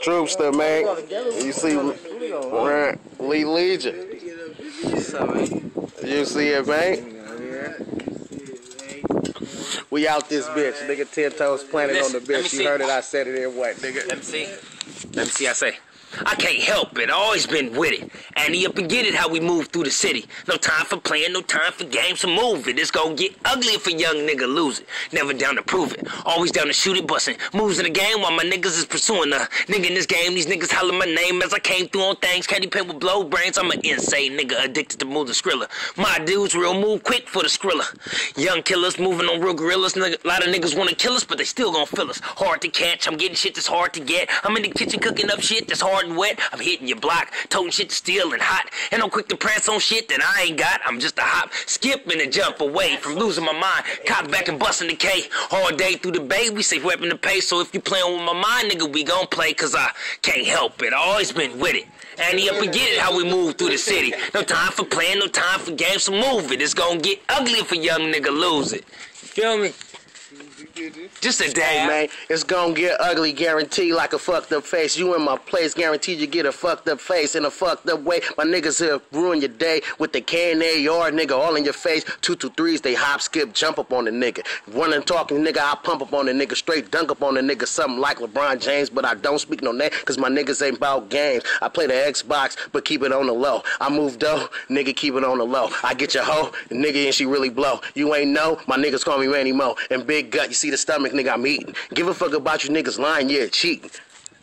Troopster, man. You see Lee Legion. You see it, man? We out this bitch. Nigga 10 Toes planted on the bitch. You heard it, I said it in what, nigga? Let me see, I say. I can't help it, always been with it. Annie up and get it how we move through the city. No time for playing, no time for games, so move it. It's gonna get ugly if a young nigga lose it. Never down to prove it, always down to shoot it, bustin' moves in the game while my niggas is pursuing a nigga in this game. These niggas holler my name as I came through on things. Candy paint with blow brains, I'm an insane nigga addicted to moving Skrilla. My dudes real move quick for the Skrilla. Young killers moving on real gorillas. A lot of niggas wanna kill us, but they still gon' fill us. Hard to catch, I'm getting shit that's hard to get. I'm in the kitchen cooking up shit that's hard and wet. I'm hitting your block, toting shit still and hot. And I'm quick to prance on shit that I ain't got. I'm just a hop, skip and a jump away from losing my mind. Cock back and busting the K. All day through the bay, we safe weapon to pay. So if you playing with my mind, nigga, we gon' play. Cause I can't help it, I always been with it. Annie up and get it how we move through the city. No time for playing, no time for games, so move it. It's gonna get ugly if a young nigga lose it. You feel me? Just a day, man. It's gonna get ugly, guaranteed, like a fucked up face. You in my place, guaranteed you get a fucked up face in a fucked up way. My niggas here ruin your day with the K in their yard, nigga, all in your face. 2-2-3s, they hop, skip, jump up on the nigga. Running, talking, nigga, I pump up on the nigga, straight dunk up on the nigga, something like LeBron James, but I don't speak no name, cause my niggas ain't about games. I play the Xbox, but keep it on the low. I move dough, nigga, keep it on the low. I get your hoe, nigga, and she really blow. You ain't know, my niggas call me Randy Moe. And Big Gut, you see the stomach, nigga, I'm eating. Give a fuck about you niggas lying, yeah, cheating.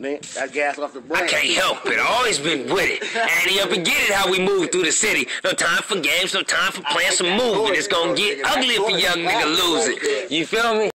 Man, that gas off the brain. I can't help it, always been with it. Annie up and get it how we move through the city. No time for games, no time for playing some moving. It's gonna get ugly if a young nigga lose it. You feel me?